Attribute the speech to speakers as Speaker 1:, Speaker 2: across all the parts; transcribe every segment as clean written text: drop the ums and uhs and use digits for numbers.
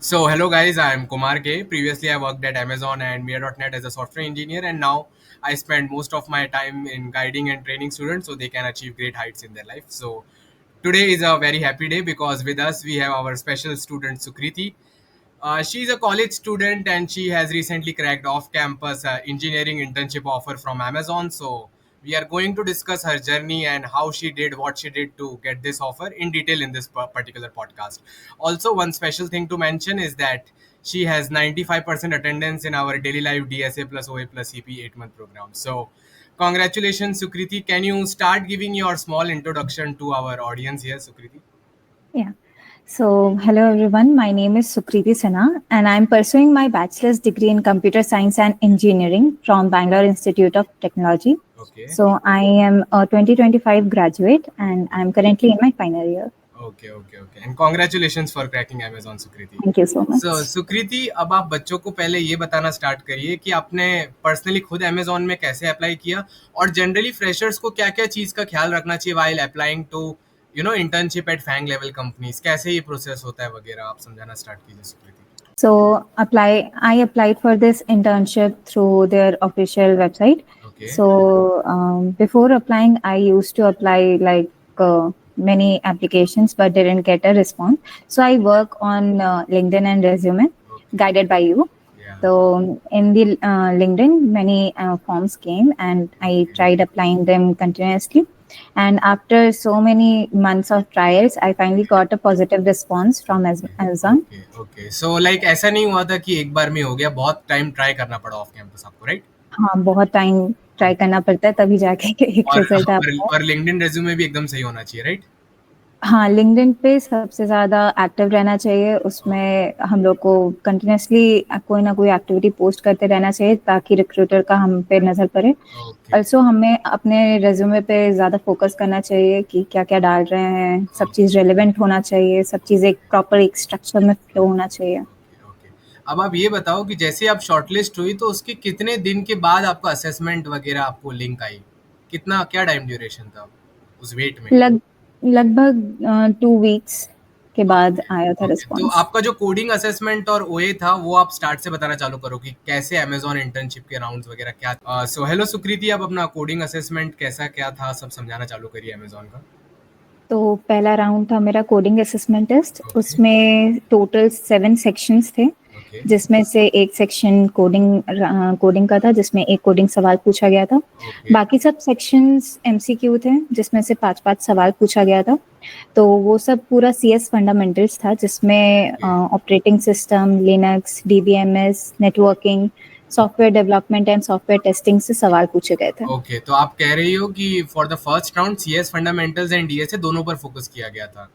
Speaker 1: So, hello guys, I'm Kumar K. Previously, I worked at Amazon and Mia.net as a software engineer, and now I spend most of my time in guiding and training students so they can achieve great heights in their life. So, today is a very happy day because with us we have our special student Sukriti. She's a college student and she has recently cracked off-campus engineering internship offer from Amazon. So we are going to discuss her journey and how she did what she did to get this offer in detail in this particular podcast. Also, one special thing to mention is that she has 95% attendance in our daily life DSA plus OA plus CP 8-month program. So congratulations, Sukriti. Can you start giving your small introduction to our audience here, Sukriti?
Speaker 2: Yeah. So, hello everyone. My name is Sukriti Sinha, and I'm pursuing my bachelor's degree in computer science and engineering from Bangalore Institute of Technology.
Speaker 1: Okay.
Speaker 2: So, I am a 2025 graduate, and I'm currently in my final year.
Speaker 1: Okay and congratulations for cracking Amazon Sukriti.
Speaker 2: Thank you so
Speaker 1: so
Speaker 2: much.
Speaker 1: सुकृति, अब आप बच्चों को पहले ये बताना start करिए कि आपने पर्सनली खुद अमेजॉन में कैसे अप्लाई किया और जनरली फ्रेशर्स को क्या क्या चीज का ख्याल रखना चाहिए while applying to internship at FAANG level companies. कैसे ये प्रोसेस होता है वगैरह आप समझाना स्टार्ट कीजिए सुकृति.
Speaker 2: So, I applied for this internship through their official website.
Speaker 1: Okay.
Speaker 2: So, before applying, I used to apply like many applications, but didn't get a response. So, I work on LinkedIn and resume, guided by you.
Speaker 1: Yeah.
Speaker 2: So, in the LinkedIn, many forms came, and I tried applying them continuously. And after so many months of trials, I finally got a positive response from Amazon.
Speaker 1: Okay so like ऐसा नहीं हुआ था कि एक बार में हो गया, बहुत टाइम ट्राई करना पड़ा ऑफ कैंपस आपको, राइट?
Speaker 2: हाँ, बहुत टाइम ट्राई करना पड़ता है तभी जाके एक रिजल्ट आता है.
Speaker 1: और लिंक्डइन रेज्यूमे भी एकदम सही होना चाहिए, राइट?
Speaker 2: हाँ, लिंक्डइन पे सबसे ज़्यादा एक्टिव रहना चाहिए. उसमें हम लोग को कंटिन्यूसली कोई ना कोई एक्टिविटी पोस्ट करते रहना चाहिए ताकि रिक्रूटर का हम पे नज़र पड़े. ऑल्सो हमें अपने रेज्यूमे पे ज़्यादा फोकस करना चाहिए कि क्या क्या डाल रहे हैं. सब चीज़ रेलिवेंट होना चाहिए, सब चीज़ एक प्रॉपर एक स्ट्रक्चर में फ्लो होना चाहिए.
Speaker 1: अब आप ये बताओ कि जैसे आप शॉर्टलिस्ट हुई तो उसके कितने दिन के बाद आपका असेसमेंट वगैरह आपको लिंक आई? कितना क्या टाइम ड्यूरेशन था उस वेट में?
Speaker 2: लगभग 2 वीक्स के बाद आया था
Speaker 1: तो
Speaker 2: रिस्पॉन्स.
Speaker 1: आपका जो कोडिंग असेसमेंट और ओए था वो आप स्टार्ट से बताना चालू करो कि कैसे अमेजॉन इंटर्नशिप के राउंड्स वगैरह क्या. सो हेलो सुकृति, आप अपना कोडिंग असेसमेंट कैसा क्या था सब समझाना चालू करिए अमेजॉन का.
Speaker 2: तो पहला राउंड था मेरा कोडिंग असेसमेंट टेस्ट. उसमें टोटल 7 सेक्शंस थे, जिसमें से एक सेक्शन कोडिंग का था जिसमें एक कोडिंग सवाल पूछा गया था. बाकी सब सेक्शंस एमसीक्यू थे जिसमें से 5-5 सवाल पूछा गया था. तो वो सब पूरा CS फंडामेंटल्स था जिसमें operating system, Linux, DBMS, networking, software development and software testing से सवाल पूछे गए थे.
Speaker 1: ओके तो आप कह रही हो कि for the first round CS fundamentals and DSA दोनों पर फोकस किया गया था.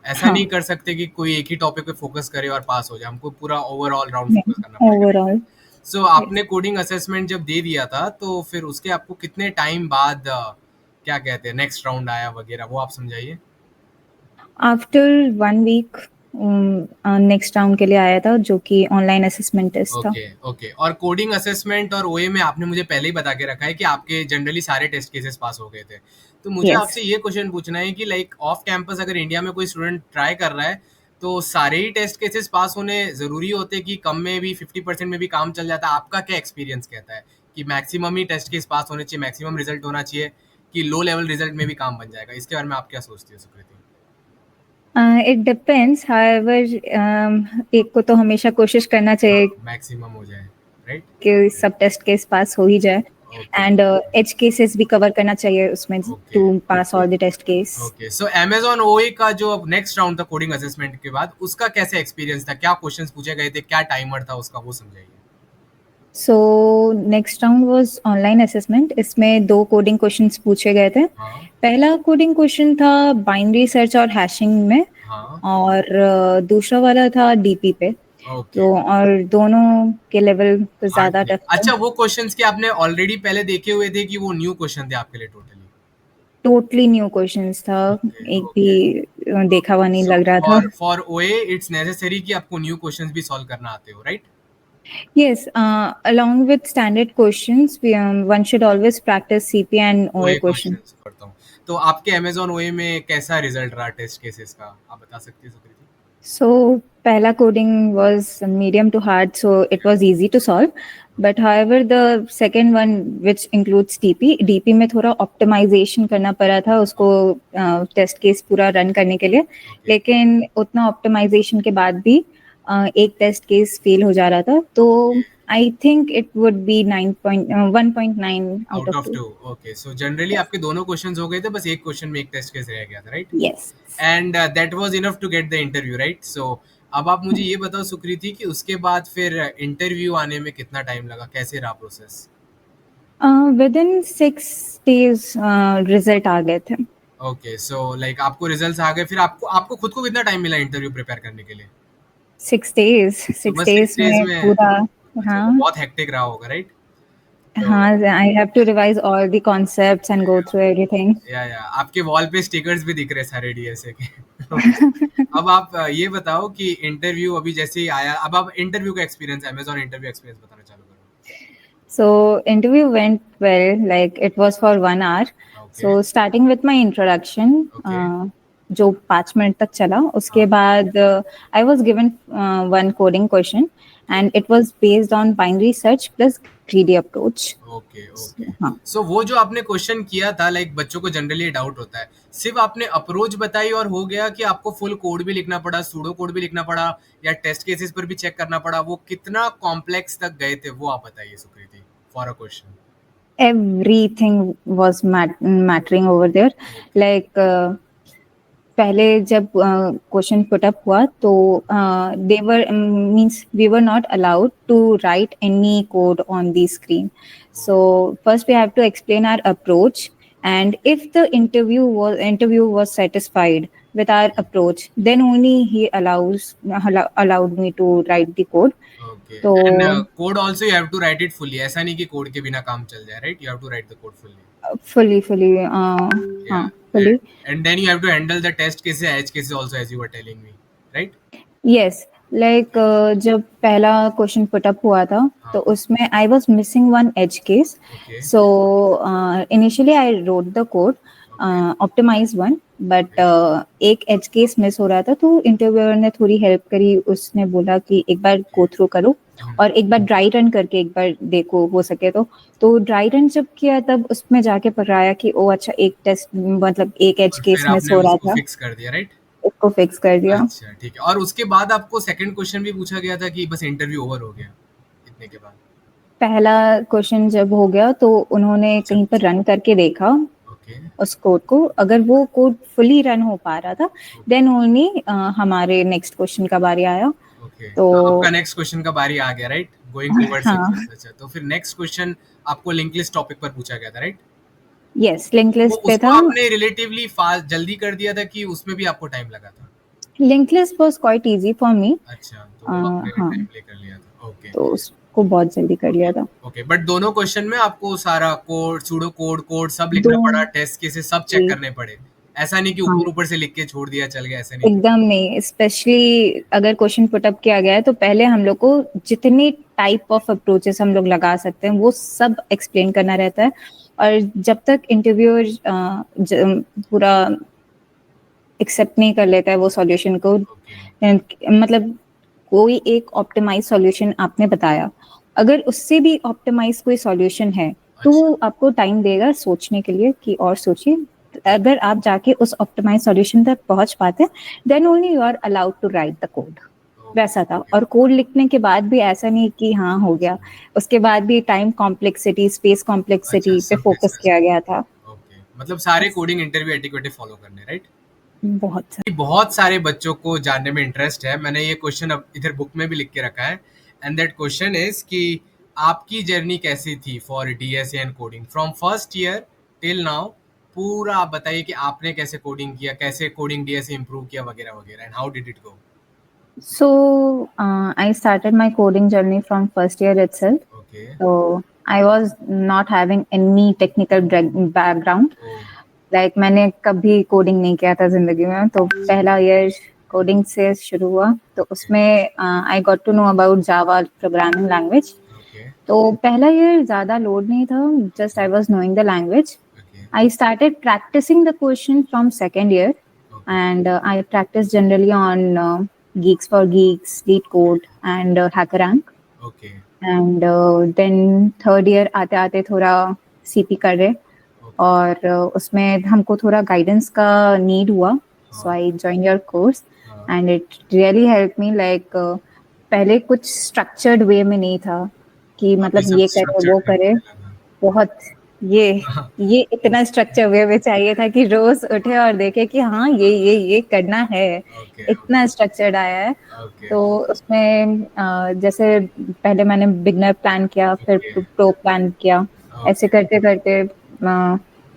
Speaker 1: ऐसा नहीं कर सकते कि कोई एक ही टॉपिक पे फोकस करे और पास हो जाए, हमको पूरा ओवरऑल राउंड फोकस करना पड़ेगा.
Speaker 2: ओवरऑल.
Speaker 1: सो आपने कोडिंग असेसमेंट जब दे दिया था तो फिर उसके आपको कितने टाइम बाद क्या कहते हैं नेक्स्ट राउंड आया वगैरह वो आप समझाइए.
Speaker 2: आफ्टर 1 वीक नेक्स्ट राउंड के लिए आया था जो कि ऑनलाइन असेसमेंट टेस्ट था.
Speaker 1: ओके और कोडिंग असेसमेंट और ओए में आपने मुझे पहले ही बता के रखा है कि आपके जनरली सारे टेस्ट केसेस पास हो गए थे. तो मुझे आपसे ये क्वेश्चन पूछना है कि लाइक ऑफ कैंपस अगर इंडिया में कोई स्टूडेंट ट्राई कर रहा है तो सारे ही टेस्ट केसेस पास होने जरूरी होते कि कम में भी 50% में भी काम चल जाता है? आपका क्या एक्सपीरियंस कहता है कि मैक्सिमम ही टेस्ट केस पास होने चाहिए, मैक्सिमम रिजल्ट होना चाहिए कि लो लेवल रिजल्ट में भी काम बन जाएगा? इसके बारे में आप क्या सोचती हो सुकृति?
Speaker 2: It depends. हाउएवर एक को तो हमेशा कोशिश करना चाहिए
Speaker 1: मैक्सिमम हो जाए, राइट?
Speaker 2: कि सब टेस्ट केस पास हो ही जाए. एंड एज केसेस भी कवर करना चाहिए उसमें to pass all the test case.
Speaker 1: Okay so Amazon OA का जो नेक्स्ट राउंड था कोडिंग असेसमेंट के बाद उसका कैसे एक्सपीरियंस था? क्या क्वेश्चंस पूछे गए थे, क्या टाइमर था उसका, वो समझाइए.
Speaker 2: So next round was online assessment. इसमें 2 कोडिंग क्वेश्चंस पूछे गए थे. पहला कोडिंग क्वेश्चन था बाइनरी सर्च और हैशिंग में. और दूसरा वाला था डीपी पे. तो और दोनों के लेवल तो ज्यादा टफ.
Speaker 1: अच्छा, वो क्वेश्चंस के आपने ऑलरेडी पहले देखे हुए थे कि वो न्यू क्वेश्चन थे आपके लिए?
Speaker 2: टोटली न्यू क्वेश्चंस था. एक भी देखा हुआ नहीं लग रहा था.
Speaker 1: फॉर ओए इट्स नेसेसरी कि आपको न्यू क्वेश्चंस भी सॉल्व करना आते हो, right?
Speaker 2: Yes, along with standard questions, one should always practice CP and OA questions.
Speaker 1: तो आपके Amazon OA में कैसा रिजल्ट रहा टेस्ट केसेस का, आप बता सकती हैं सुकृति?
Speaker 2: So Pehla coding was medium to hard, so it was easy to solve. But however, the second one, which includes DP में थोड़ा optimization करना पड़ा था उसको test case पूरा run करने के लिए. लेकिन उतना optimization के बाद भी एक test case fail हो जा रहा था. तो I think it would be 1.9 out of 2.
Speaker 1: Okay, so generally आपके दोनों questions हो गए थे, बस एक question में एक test case रह गया था, right?
Speaker 2: Yes.
Speaker 1: And that was enough to get the interview, right? So अब आप मुझे ये बताओ सुकृति कि उसके बाद फिर इंटरव्यू आने में कितना टाइम लगा, कैसे रहा प्रोसेस?
Speaker 2: Within 6 days रिजल्ट आ गए थे.
Speaker 1: Okay, so like आपको रिजल्ट्स आ गए, फिर आपको खुद को कितना टाइम मिला इंटरव्यू प्रिपेयर करने के लिए?
Speaker 2: 6 days. 6 days में पूरा. हाँ,
Speaker 1: बहुत हेक्टिक रहा होगा, राइट?
Speaker 2: हाँ, I have to revise all the concepts and go through everything.
Speaker 1: या आपके वॉल पे स्टिकर्स भी दिख रहे सारे डीएसए के. अब आप ये बताओ कि इंटरव्यू अभी जैसे ही आया, अब आप इंटरव्यू का एक्सपीरियंस, अमेज़न इंटरव्यू एक्सपीरियंस बताना चालू करो.
Speaker 2: So interview went well, like it was for 1 hour.
Speaker 1: Okay.
Speaker 2: So starting with my introduction,
Speaker 1: Okay.
Speaker 2: जो 5 मिनट तक चला, उसके बाद I was given one coding question and it was based on binary search plus greedy approach.
Speaker 1: Okay. So वो जो आपने question किया था, लाइक बच्चों को जनरली डाउट होता है, सिर्फ आपने अप्रोच बताई और हो गया कि आपको फुल कोड भी लिखना पड़ा, सूडो कोड भी लिखना पड़ा, या टेस्ट केसेस पर भी चेक करना पड़ा? वो कितना कॉम्प्लेक्स तक गए थे वो आप बताइए Sukriti, for a question.
Speaker 2: Everything was mattering over there. Like पहले जब क्वेश्चन पुट अप हुआ तो they were means we were not allowed to write any code on the screen. So first we have to explain our approach, and if the interview was satisfied with our approach, then only he allowed me to write the code.
Speaker 1: Okay.
Speaker 2: So
Speaker 1: and code also you have to write it fully. ऐसा नहीं कि code के बिना काम चल जाए, right? You have to write the code fully.
Speaker 2: fully
Speaker 1: Yeah.
Speaker 2: fully.
Speaker 1: And then you have to handle the test cases, edge cases also, as you were telling me, right?
Speaker 2: Yes, like जब पहला question put up हुआ था तो उसमें I was missing one edge case.
Speaker 1: Okay.
Speaker 2: So initially I wrote the code, optimized one, but एक edge case miss हो रहा था तो इंटरव्यूअर ने थोड़ी हेल्प करी. उसने बोला कि एक बार गो थ्रू करो और एक बार ड्राई रन करके एक बार देखो हो सके तो ड्राई रन जब किया तब उसमें जाके पकड़ाया कि ओ अच्छा एक टेस्ट मतलब एक एज केस मिस हो रहा था,
Speaker 1: फिक्स कर दिया, राइट?
Speaker 2: उसको फिक्स कर दिया.
Speaker 1: अच्छा, ठीक है. और उसके बाद आपको सेकंड क्वेश्चन भी पूछा गया था कि बस इंटरव्यू ओवर हो गया इतने के बाद?
Speaker 2: पहला क्वेश्चन जब हो गया तो उन्होंने कहीं पर रन करके देखा उस कोड को. अगर वो कोड फुली रन हो पा रहा था देन ओनली हमारे नेक्स्ट क्वेश्चन का बारी आया.
Speaker 1: तो आपका नेक्स्ट क्वेश्चन का बारी आ गया, राइट? Going towards. अच्छा, तो फिर नेक्स्ट क्वेश्चन आपको लिंक लिस्ट टॉपिक पर पूछा गया था, राइट?
Speaker 2: यस, लिंक लिस्ट पे था.
Speaker 1: आपने रिलेटिवली फास्ट जल्दी कर दिया था कि उसमें भी आपको टाइम लगा था?
Speaker 2: Link list was quite easy for me.
Speaker 1: अच्छा, तो आपने टाइम प्ले कर लिया था. ओके,
Speaker 2: तो उसको बहुत जल्दी कर लिया था.
Speaker 1: ओके, बट दोनों क्वेश्चन में आपको सारा कोड, सूडो कोड सब लिखना पड़ा, टेस्ट केसेस सब चेक करने पड़े? ऐसा नहीं कि ऊपर से लिख के छोड़ दिया चल गया, ऐसा नहीं? एकदम
Speaker 2: नहीं. स्पेशली अगर क्वेश्चन पुट अप किया गया है तो पहले हम लोग को जितने टाइप ऑफ अप्रोचेस हम लोग लगा सकते हैं वो सब एक्सप्लेन करना रहता है. और जब तक इंटरव्यूअर पूरा एक्सेप्ट नहीं कर लेता है वो सॉल्यूशन को, मतलब कोई एक ऑप्टिमाइज सॉल्यूशन आपने बताया, अगर उससे भी ऑप्टिमाइज कोई सॉल्यूशन है तो वो आपको टाइम देगा सोचने के लिए कि और सोचिए. अगर आप जाके उस ऑप्टिमाइज सॉल्यूशन तक पहुंच पाते हैं then only you are allowed to write the code. वैसा था. और कोड लिखने के बाद भी ऐसा नहीं कि हाँ हो गया, उसके बाद भी टाइम कॉम्प्लेक्सिटी, स्पेस कॉम्प्लेक्सिटी पे फोकस किया गया था.
Speaker 1: मतलब सारे कोडिंग इंटरव्यू एटिक्वेट फॉलो करने, राइट? बहुत सारे बच्चों को जानने में इंटरेस्ट है. मैंने ये क्वेश्चन अब इधर बुक में भी लिख के रखा है, एंड दैट क्वेश्चन इज कि आपकी जर्नी कैसी थी for DSA and coding from first year till now. पूरा आप बताइए कि आपने कैसे कोडिंग किया, कैसे कोडिंग डीएसए इंप्रूव किया वगैरह वगैरह, and how did it go?
Speaker 2: So I started my coding journey from first year itself.
Speaker 1: Okay.
Speaker 2: So I was not having any technical background. Like मैंने कभी कोडिंग नहीं किया था जिंदगी में. तो पहला ईयर कोडिंग से शुरू हुआ तो उसमें I got to know about Java programming language. तो पहला ईयर ज़्यादा लोड नहीं था, just I was knowing the language. I started practicing the question from second year, and I practiced generally on Geeks for Geeks, Lead Code, and HackerRank.
Speaker 1: Okay.
Speaker 2: And then third year आते आते थोड़ा CP कर रहे, और उसमें हमको थोड़ा guidance का नीड हुआ, so I joined your course and it really helped me. Like पहले कुछ स्ट्रक्चर्ड वे में नहीं था कि मतलब ये करे वो करे, बहुत ये इतना स्ट्रक्चर वे में चाहिए था कि रोज उठे और देखे कि हाँ ये करना है, इतना स्ट्रक्चर्ड आया है। तो उसमें जैसे पहले मैंने बिगनर प्लान किया, फिर प्रो प्लान किया, ऐसे करते करते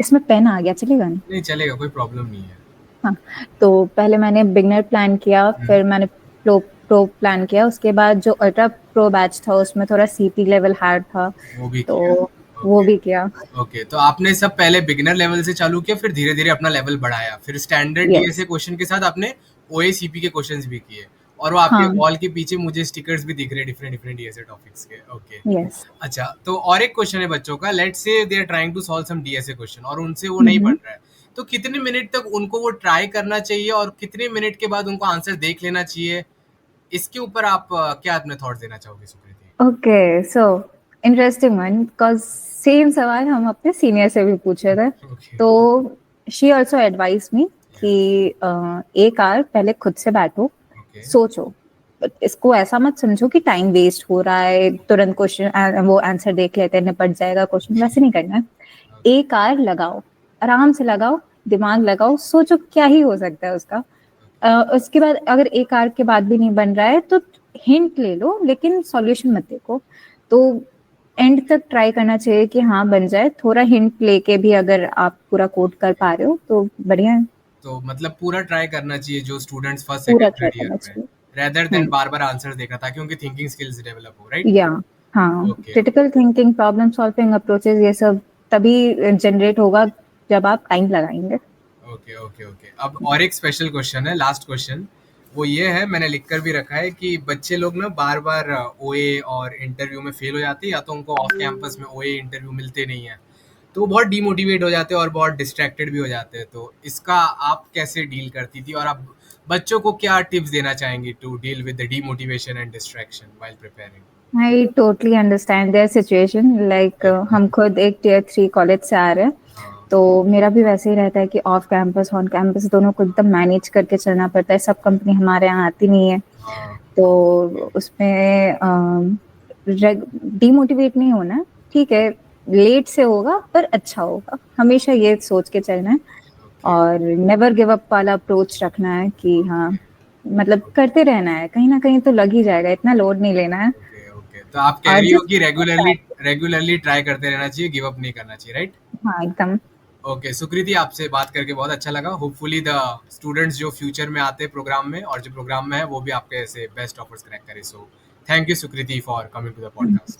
Speaker 2: इसमें पेन आ गया, चलेगा?
Speaker 1: नहीं चलेगा, कोई प्रॉब्लम नहीं है।
Speaker 2: हाँ, तो पहले मैंने बिगनर प्लान किया, फिर मैंने प्रो प्लान किया, उसके बाद जो अल्ट्रा प्रो बैच था उसमें थोड़ा सीपी लेवल हार्ड था, वो भी किया।
Speaker 1: ओके, तो आपने सब पहले बिगिनर लेवल से चालू किया, फिर धीरे धीरे अपना लेवल बढ़ाया, फिर स्टैंडर्ड डीएसए क्वेश्चन के साथ आपने ओएसीपी के क्वेश्चंस भी किए, और वो आपके वॉल के पीछे मुझे स्टिकर्स भी दिख रहे डिफरेंट डिफरेंट डीएसए टॉपिक्स के। ओके, अच्छा, तो और एक क्वेश्चन है बच्चों का, let's say they are trying to solve some DSA question और उनसे वो नहीं बन रहा है, तो कितने मिनट तक उनको वो ट्राई करना चाहिए और कितने मिनट के बाद उनको आंसर देख लेना चाहिए? इसके ऊपर आप क्या अपने थॉट्स देना चाहोगे Sukriti?
Speaker 2: Okay, so interesting one, because same सवाल हम अपने सीनियर से भी पूछे थे। तो शी ऑल्सो एडवाइस मी कि एक आवर पहले खुद से बैठो, सोचो, इसको ऐसा मत समझो कि टाइम वेस्ट हो रहा है, तुरंत क्वेश्चन वो आंसर देख लेते हैं, निपट जाएगा क्वेश्चन, वैसे नहीं करना है। एक आवर लगाओ, आराम से लगाओ, दिमाग लगाओ, सोचो क्या ही हो सकता है उसका। उसके बाद अगर एक आवर के बाद भी नहीं बन रहा है तो हिंट ले लो, लेकिन सॉल्यूशन मत देखो। तो एंड तक ट्राई करना चाहिए कि हाँ बन जाए, थोड़ा हिंट लेके भी अगर आप पूरा कोड कर पा रहे हो तो बढ़िया है।
Speaker 1: तो मतलब पूरा ट्राई करना चाहिए जो students first second third year में, रेदर देन बार-बार आंसर देखना, ताकि उनकी थिंकिंग स्किल्स डेवलप हो, राइट?
Speaker 2: या हाँ, critical thinking, problem solving approaches, ये सब तभी जनरेट होगा जब आप टाइम लगाएंगे।
Speaker 1: ओके ओके ओके, अब और एक स्पेशल क्वेश्चन है, लास्ट क्वेश्चन, वो ये है, मैंने लिखकर भी रखा है कि बच्चे लोग ना बार बार ओए और इंटरव्यू में फेल हो जाते हैं, या तो उनको ऑफ कैंपस में ओए इंटरव्यू मिलते नहीं है, तो वो बहुत डीमोटिवेट हो जाते हैं और बहुत डिस्ट्रैक्टेड भी हो जाते हैं। तो इसका आप कैसे डील करती थी, और आप बच्चों को क्या टिप्स देना चाहेंगी to deal with the demotivation and distraction while preparing?
Speaker 2: I totally understand their situation. Like हम खुद एक Tier 3 कॉलेज से आ रहे हैं, तो मेरा भी वैसे ही रहता है कि ऑफ कैंपस ऑन कैंपस दोनों को एकदम मैनेज करके चलना पड़ता है। सब कंपनी हमारे यहाँ आती नहीं है, तो उसमें डीमोटिवेट नहीं होना, ठीक है, लेट से होगा पर अच्छा होगा, हमेशा ये सोच के चलना है, और नेवर गिव अप वाला अप्रोच रखना है कि हाँ मतलब करते रहना है, कहीं ना कहीं तो लग ही जाएगा, इतना लोड नहीं लेना है।
Speaker 1: तो आप कह रही हो कि रेगुलरली ट्राई करते रहना चाहिए, गिव अप नहीं करना चाहिए, राइट?
Speaker 2: हाँ एकदम।
Speaker 1: ओके सुकृति, आपसे बात करके बहुत अच्छा लगा। होपफुली द स्टूडेंट्स जो फ्यूचर में आते हैं प्रोग्राम में और जो प्रोग्राम में है वो भी आपके ऐसे बेस्ट ऑफर्स क्रैक करें। So thank you Sukriti for coming to the podcast.